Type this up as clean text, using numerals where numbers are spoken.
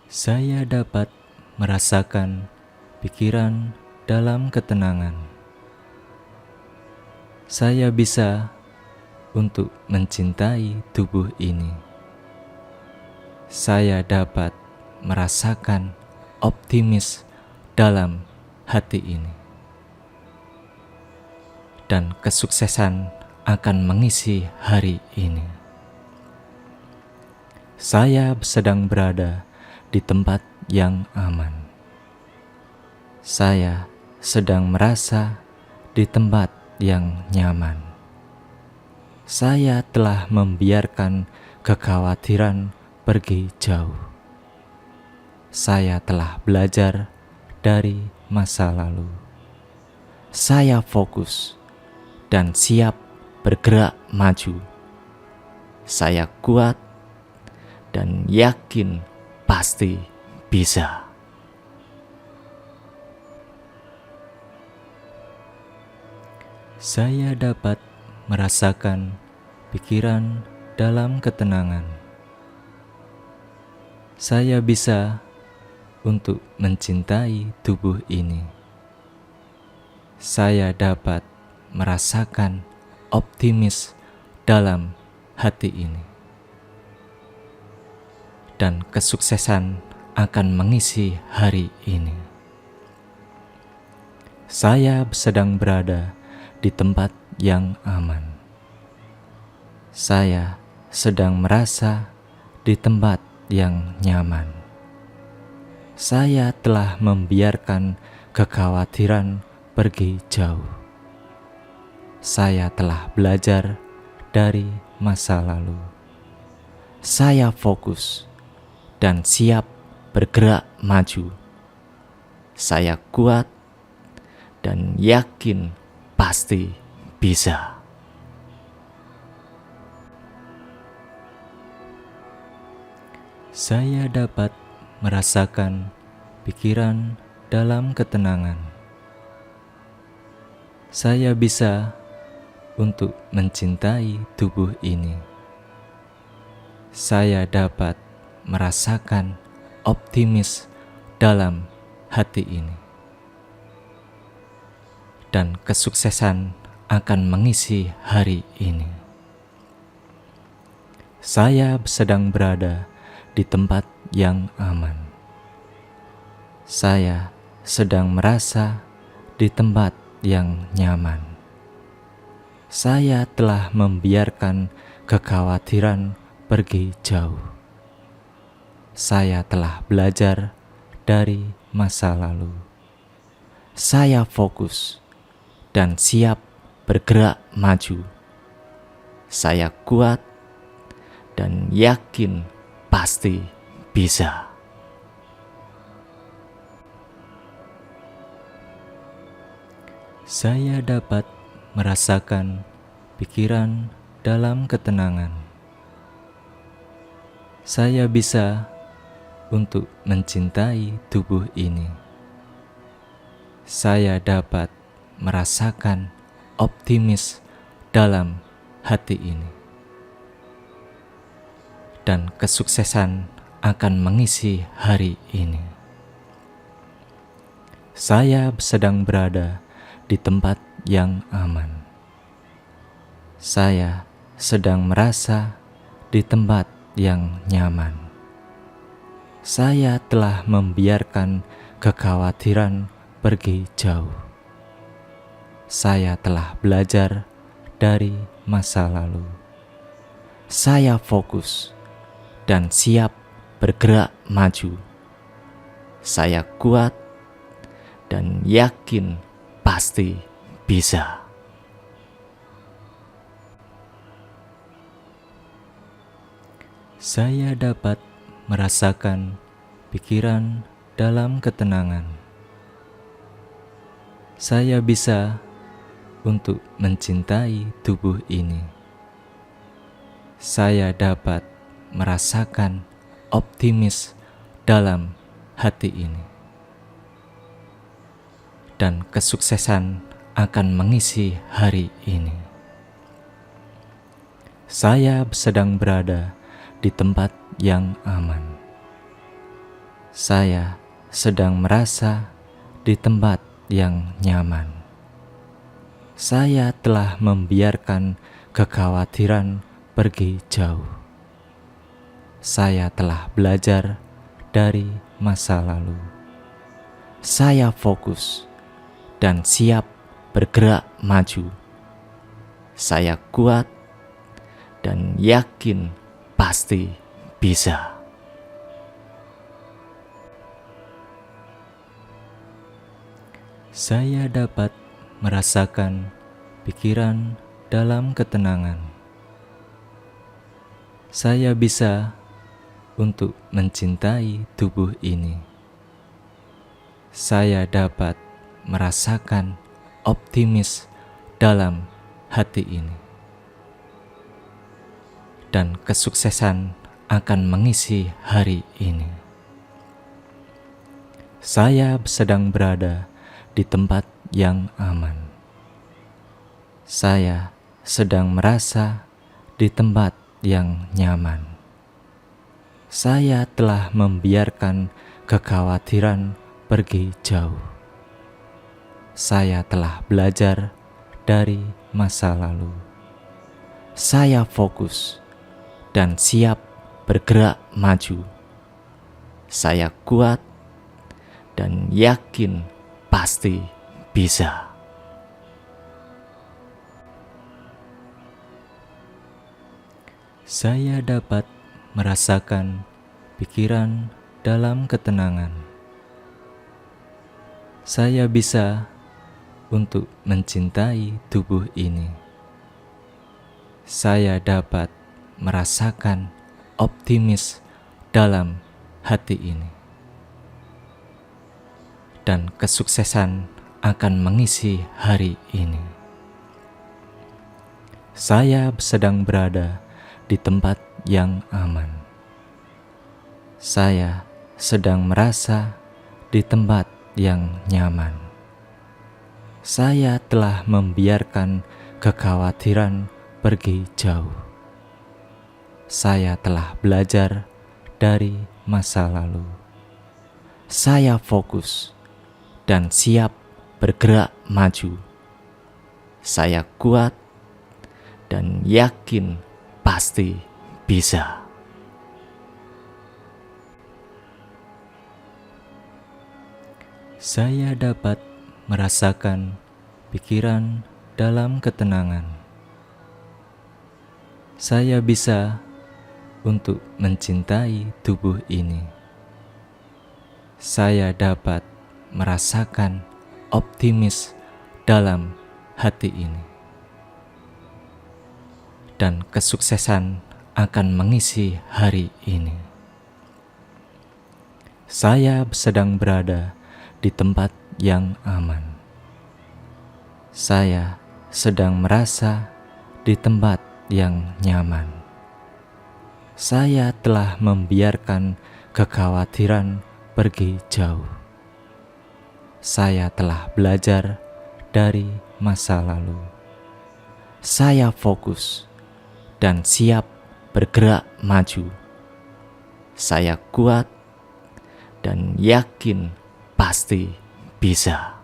Saya dapat merasakan pikiran dalam ketenangan. Saya bisa untuk mencintai tubuh ini. Saya dapat merasakan optimis dalam hati ini. Dan kesuksesan akan mengisi hari ini. Saya sedang berada di tempat yang aman. Saya sedang merasa di tempat yang nyaman. Saya telah membiarkan kekhawatiran pergi jauh. Saya telah belajar dari masa lalu. Saya fokus dan siap bergerak maju. Saya kuat dan yakin pasti bisa. Saya dapat merasakan pikiran dalam ketenangan. Saya bisa untuk mencintai tubuh ini. Saya dapat merasakan optimis dalam hati ini. Dan kesuksesan akan mengisi hari ini. Saya sedang berada di tempat yang aman. Saya sedang merasa di tempat yang nyaman. Saya telah membiarkan kekhawatiran pergi jauh. Saya telah belajar dari masa lalu. Saya fokus dan siap bergerak maju. Saya kuat dan yakin pasti bisa. Saya dapat merasakan pikiran dalam ketenangan. Saya bisa untuk mencintai tubuh ini. Saya dapat merasakan optimis dalam hati ini. Dan kesuksesan akan mengisi hari ini. Saya sedang berada di tempat yang aman. Saya sedang merasa di tempat yang nyaman. Saya telah membiarkan kekhawatiran pergi jauh. Saya telah belajar dari masa lalu. Saya fokus dan siap bergerak maju. Saya kuat dan yakin pasti bisa. Saya dapat merasakan pikiran dalam ketenangan. Saya bisa untuk mencintai tubuh ini. Saya dapat merasakan optimis dalam hati ini. Dan kesuksesan akan mengisi hari ini. Saya sedang berada di tempat yang aman. Saya sedang merasa di tempat yang nyaman. Saya telah membiarkan kekhawatiran pergi jauh. Saya telah belajar dari masa lalu. Saya fokus dan siap bergerak maju. Saya kuat dan yakin pasti bisa. Saya dapat merasakan pikiran dalam ketenangan. Saya bisa untuk mencintai tubuh ini. Saya dapat merasakan optimis dalam hati ini. Dan kesuksesan akan mengisi hari ini. Saya sedang berada di tempat yang aman. Saya sedang merasa di tempat yang nyaman. Saya telah membiarkan kekhawatiran pergi jauh. Saya telah belajar dari masa lalu. Saya fokus dan siap bergerak maju. Saya kuat dan yakin pasti bisa. Saya dapat merasakan pikiran dalam ketenangan. Saya bisa untuk mencintai tubuh ini. Saya dapat merasakan optimis dalam hati ini. Dan kesuksesan akan mengisi hari ini. Saya sedang berada di tempat yang aman. Saya sedang merasa di tempat yang nyaman. Saya telah membiarkan kekhawatiran pergi jauh. Saya telah belajar dari masa lalu. Saya fokus dan siap bergerak maju. Saya kuat dan yakin pasti bisa. Saya dapat merasakan pikiran dalam ketenangan. Saya bisa untuk mencintai tubuh ini. Saya dapat merasakan optimis dalam hati ini. Dan kesuksesan akan mengisi hari ini. Saya sedang berada di tempat yang aman. Saya sedang merasa di tempat yang nyaman. Saya telah membiarkan kekhawatiran pergi jauh. Saya telah belajar dari masa lalu. Saya fokus dan siap bergerak maju. Saya kuat dan yakin pasti bisa. Saya dapat merasakan pikiran dalam ketenangan. Saya bisa untuk mencintai tubuh ini. Saya dapat merasakan optimis dalam hati ini. Dan kesuksesan akan mengisi hari ini. Saya sedang berada di tempat yang aman. Saya sedang merasa di tempat yang nyaman. Saya telah membiarkan kekhawatiran pergi jauh. Saya telah belajar dari masa lalu. Saya fokus dan siap bergerak maju. Saya kuat dan yakin pasti bisa.